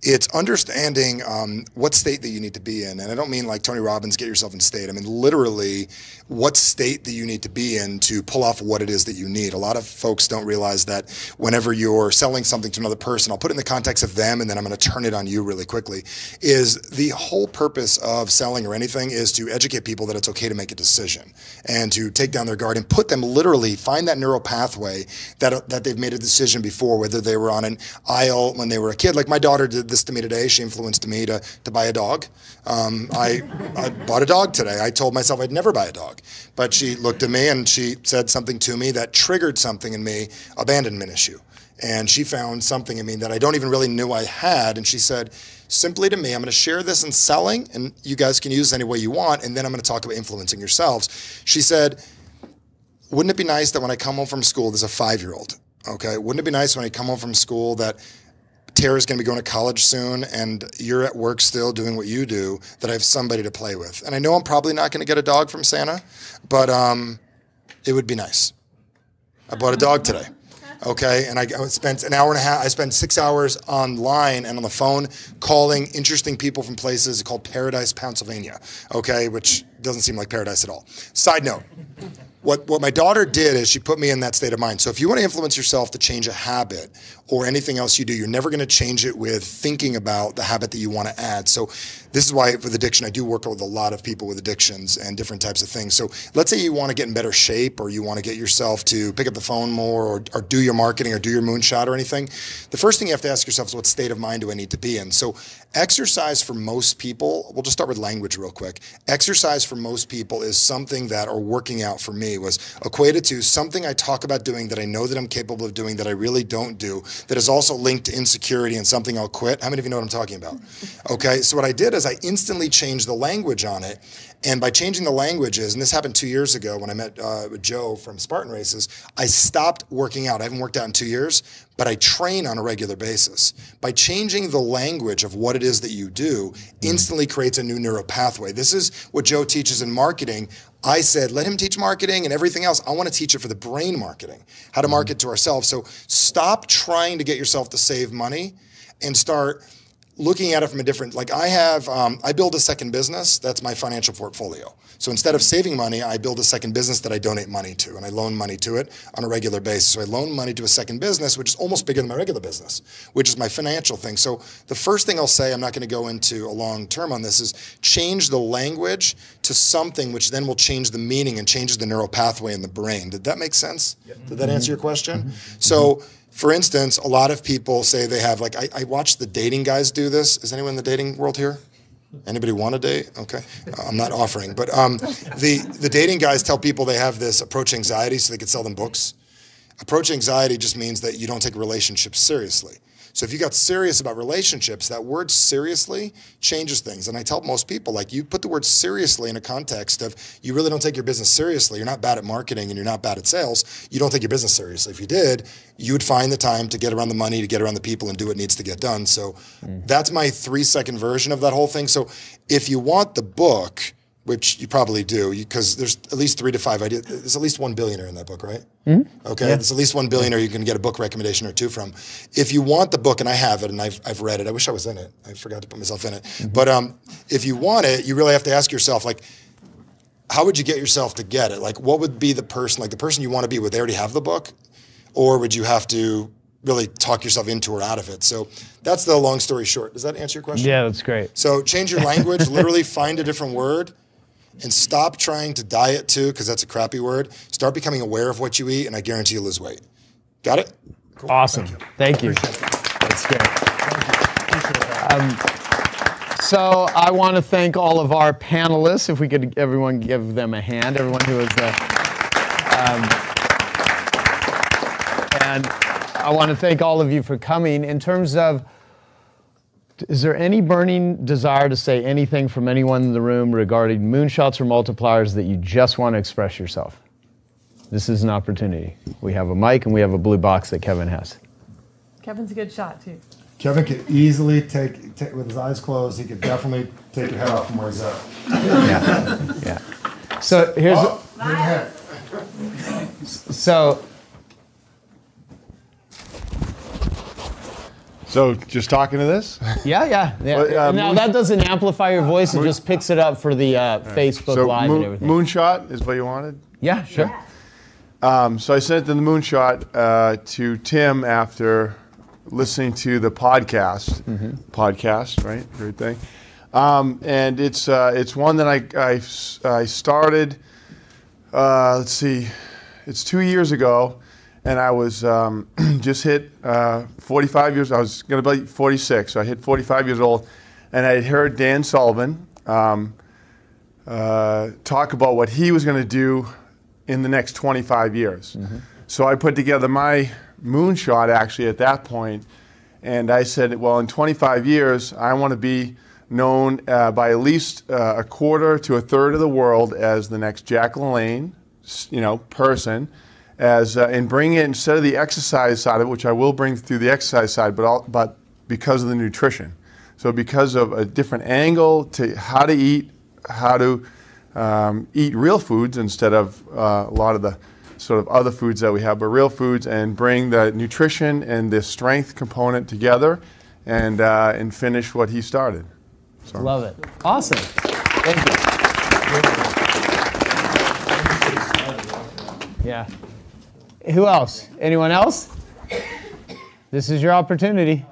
It's understanding what state that you need to be in. And I don't mean like Tony Robbins, get yourself in state. I mean literally what state that you need to be in to pull off what it is that you need. A lot of folks don't realize that whenever you're selling something to another person, I'll put it in the context of them, and then I'm going to turn it on you really quickly, is the whole purpose of selling or anything is to educate people that it's okay to make a decision and to take down their guard and put them literally, find that neural pathway that they've made a decision before, whether they were on an aisle when they were a kid. Like my daughter did this to me today. She influenced me to buy a dog. I bought a dog today. I told myself I'd never buy a dog. But she looked at me and she said something to me that triggered something in me, abandonment issue. And she found something in me that I don't even really knew I had. And she said, simply to me, I'm going to share this in selling, and you guys can use it any way you want, and then I'm going to talk about influencing yourselves. She said, wouldn't it be nice that when I come home from school, there's a 5-year-old, okay? Wouldn't it be nice when I come home from school that Tara's going to be going to college soon, and you're at work still doing what you do, that I have somebody to play with? And I know I'm probably not going to get a dog from Santa, but it would be nice. I bought a dog today, okay? And I spent an hour and a half. I spent 6 hours online and on the phone calling interesting people from places called Paradise, Pennsylvania, okay, which doesn't seem like paradise at all. Side note. What my daughter did is she put me in that state of mind. So if you want to influence yourself to change a habit or anything else you do, you're never going to change it with thinking about the habit that you want to add. So this is why with addiction, I do work with a lot of people with addictions and different types of things. So let's say you want to get in better shape, or you want to get yourself to pick up the phone more, or do your marketing or do your moonshot or anything. The first thing you have to ask yourself is, what state of mind do I need to be in? So Exercise for most people, we'll just start with language real quick. Exercise for most people is something that, or working out for me, was equated to something I talk about doing that I know that I'm capable of doing that I really don't do, that is also linked to insecurity and something I'll quit. How many of you know what I'm talking about? Okay, so what I did is I instantly changed the language on it. And by changing the languages, and this happened 2 years ago when I met with Joe from Spartan Races, I stopped working out. I haven't worked out in 2 years, but I train on a regular basis. By changing the language of what it is that you do, instantly creates a new neural pathway. This is what Joe teaches in marketing. I said, let him teach marketing and everything else. I want to teach it for the brain marketing, how to market to ourselves. So stop trying to get yourself to save money and start looking at it from a different, like I build a second business, that's my financial portfolio. So instead of saving money, I build a second business that I donate money to, and I loan money to it on a regular basis. So I loan money to a second business, which is almost bigger than my regular business, which is my financial thing. So the first thing I'll say, I'm not going to go into a long term on this, is change the language to something which then will change the meaning and changes the neural pathway in the brain. Did that make sense? Yep. Did that answer your question? So, for instance, a lot of people say they have, like, I watch the dating guys do this. Is anyone in the dating world here? Anybody want to date? Okay. I'm not offering. But the dating guys tell people they have this approach anxiety so they could sell them books. Approach anxiety just means that you don't take relationships seriously. So if you got serious about relationships, that word seriously changes things. And I tell most people, like, you put the word seriously in a context of you really don't take your business seriously. You're not bad at marketing and you're not bad at sales. You don't take your business seriously. If you did, you would find the time to get around the money, to get around the people and do what needs to get done. So that's my 3-second version of that whole thing. So if you want the book, which you probably do, because there's at least 3 to 5 ideas. There's at least one billionaire in that book, right? Okay, there's at least one billionaire you can get a book recommendation or 2 from. If you want the book, and I have it, and I've read it. I wish I was in it. I forgot to put myself in it. But if you want it, you really have to ask yourself, like, how would you get yourself to get it? Like, what would be the person, like the person you want to be, would they already have the book? Or would you have to really talk yourself into or out of it? So that's the long story short. Does that answer your question? Yeah, that's great. So change your language, literally find a different word. And stop trying to diet too, because that's a crappy word. Start becoming aware of what you eat, and I guarantee you'll lose weight. Got it? Cool. Awesome. Thank you. That's great. So I want to thank all of our panelists. If we could, everyone give them a hand. Everyone who was and I want to thank all of you for coming. In terms of, is there any burning desire to say anything from anyone in the room regarding moonshots or multipliers that you just want to express yourself? This is an opportunity. We have a mic and we have a blue box that Kevin has. Kevin's a good shot, too. Kevin could easily take with his eyes closed, he could definitely take your head off from where he's at. Yeah. So here's... So just talking to this? Yeah. Well, now that doesn't amplify your voice; it just picks it up for the Facebook Live and everything. Moonshot is what you wanted? Yeah, sure. So I sent the moonshot to Tim after listening to the podcast. Podcast, right? Great thing. And it's one that I started. Let's see, it's 2 years ago. And I was just hit 45 years. I was going to be 46, so I hit 45 years old, and I had heard Dan Sullivan talk about what he was going to do in the next 25 years. So I put together my moonshot actually at that point, and I said, well, in 25 years, I want to be known by at least a quarter to a third of the world as the next Jack LaLanne, person. And bring it, instead of the exercise side of it, which I will bring through the exercise side, but because of the nutrition. So because of a different angle to how to eat real foods instead of a lot of the sort of other foods that we have, but real foods, and bring the nutrition and the strength component together and finish what he started. So. Love it. Awesome. Thank you. Yeah. Who else? Anyone else? This is your opportunity.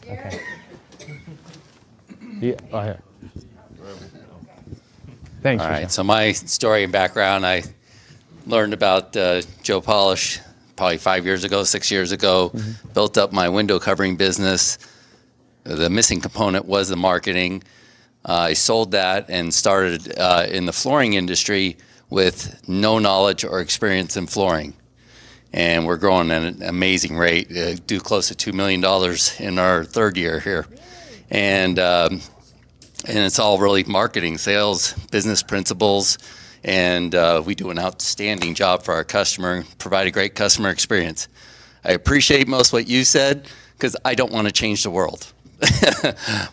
Okay. Yeah. Oh, here. Thanks. All right. So my story and background, I learned about Joe Polish probably 6 years ago. Built up my window covering business. the missing component was the marketing. I sold that and started in the flooring industry with no knowledge or experience in flooring. And we're growing at an amazing rate, do close to $2 million in our third year here. And it's all really marketing, sales, business principles, and we do an outstanding job for our customer, provide a great customer experience. I appreciate most what you said, because I don't want to change the world.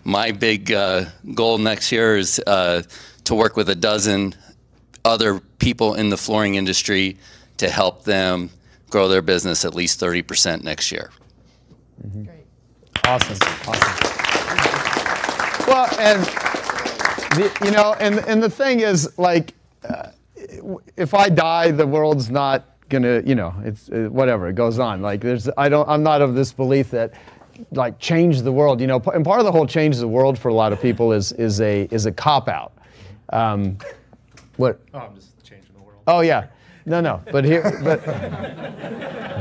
My big goal next year is to work with a dozen other people in the flooring industry to help them grow their business at least 30% next year. Mm-hmm. Great. Awesome. Well, and the thing is, like, if I die, the world's not gonna, it's whatever. It goes on. Like, I'm not of this belief that, like, change the world. And part of the whole change the world for a lot of people is a cop out. What? Oh, I'm just changing the world. Oh yeah, no. But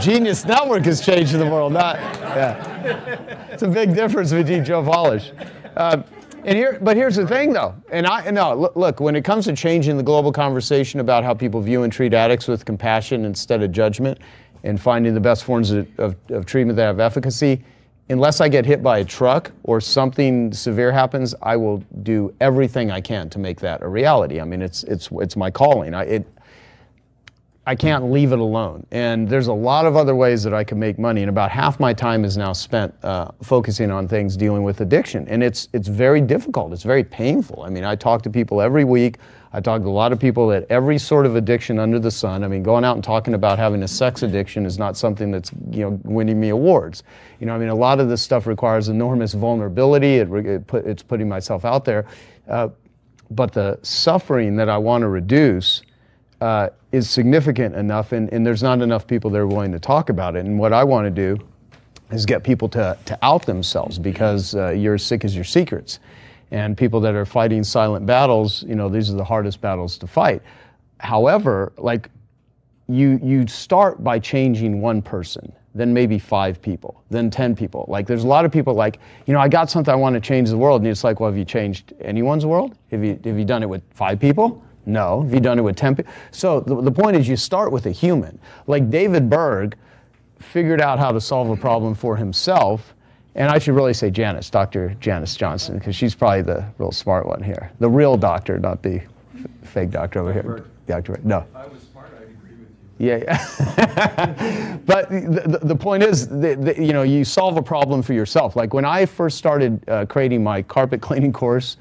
Genius Network is changing the world. It's a big difference between Joe Polish. But here's the thing, though. Look, when it comes to changing the global conversation about how people view and treat addicts with compassion instead of judgment, and finding the best forms of treatment that have efficacy, unless I get hit by a truck or something severe happens, I will do everything I can to make that a reality. I mean, it's my calling. I can't leave it alone. And there's a lot of other ways that I can make money, and about half my time is now spent focusing on things dealing with addiction. And it's very difficult. It's very painful. I mean, I talk to people every week. I talk to a lot of people at every sort of addiction under the sun. I mean, going out and talking about having a sex addiction is not something that's, winning me awards. A lot of this stuff requires enormous vulnerability. It's putting myself out there. But the suffering that I want to reduce is significant enough, and there's not enough people that are willing to talk about it. And what I want to do is get people to out themselves, because you're as sick as your secrets. And people that are fighting silent battles, these are the hardest battles to fight. However, like, you start by changing one person, then maybe 5 people, then 10 people. Like, there's a lot of people like, I got something, I want to change the world. And it's like, well, have you changed anyone's world? Have you done it with 5 people? No. Have you done it with 10 people? So the point is, you start with a human. Like, David Berg figured out how to solve a problem for himself. And I should really say Janice, Dr. Janice Johnson, because she's probably the real smart one here. The real doctor, not the fake doctor over here. Dr. No. If I was smart, I'd agree with you. Yeah. But the point is, you solve a problem for yourself. Like, when I first started creating my carpet cleaning course,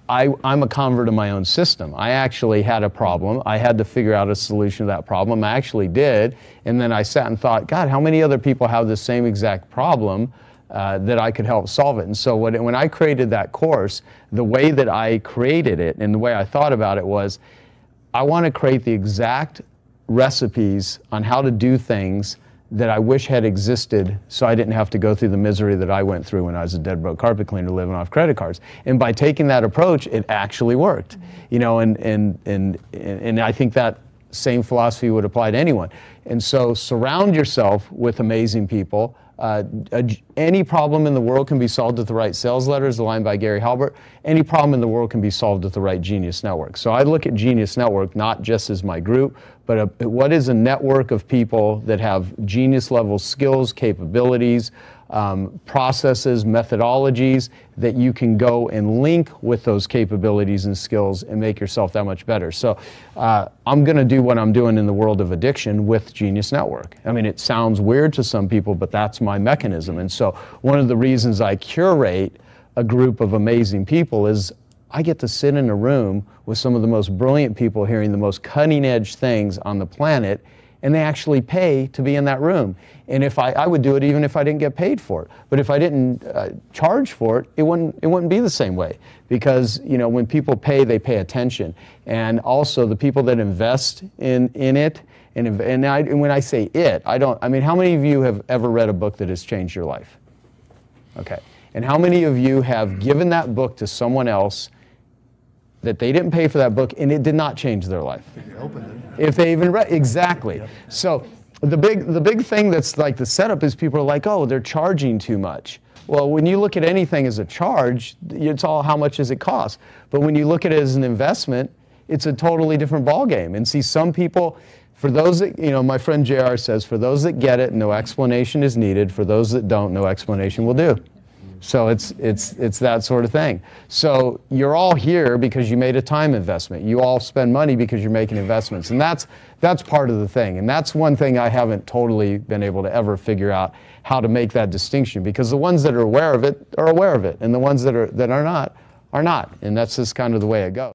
I'm a convert of my own system. I actually had a problem. I had to figure out a solution to that problem. I actually did. And then I sat and thought, God, how many other people have the same exact problem that I could help solve it? And so when I created that course, the way that I created it and the way I thought about it was, I want to create the exact recipes on how to do things that I wish had existed, so I didn't have to go through the misery that I went through when I was a dead broke carpet cleaner living off credit cards. And by taking that approach, it actually worked. And I think that same philosophy would apply to anyone. And so surround yourself with amazing people. Any problem in the world can be solved with the right sales letters, the line by Gary Halbert. Any problem in the world can be solved with the right Genius Network. So I look at Genius Network not just as my group, but what is a network of people that have genius level skills, capabilities, processes, methodologies that you can go and link with those capabilities and skills and make yourself that much better. So I'm going to do what I'm doing in the world of addiction with Genius Network. I mean, it sounds weird to some people, but that's my mechanism. And so one of the reasons I curate a group of amazing people is I get to sit in a room with some of the most brilliant people hearing the most cutting edge things on the planet, and they actually pay to be in that room. And if I would do it even if I didn't get paid for it. But if I didn't charge for it, it wouldn't be the same way. Because when people pay, they pay attention. And also the people that invest in it, and when I say it, I mean, how many of you have ever read a book that has changed your life? Okay. And how many of you have given that book to someone else that they didn't pay for that book and it did not change their life? If they even read, exactly. Yep. So the big thing that's like the setup is people are like, oh, they're charging too much. Well, when you look at anything as a charge, it's all how much does it cost. But when you look at it as an investment, it's a totally different ballgame. And see, some people, for those that, my friend JR says, for those that get it, no explanation is needed. For those that don't, no explanation will do. So it's that sort of thing. So you're all here because you made a time investment. You all spend money because you're making investments. And that's part of the thing. And that's one thing I haven't totally been able to ever figure out, how to make that distinction. Because the ones that are aware of it are aware of it. And the ones that are not are not. And that's just kind of the way it goes.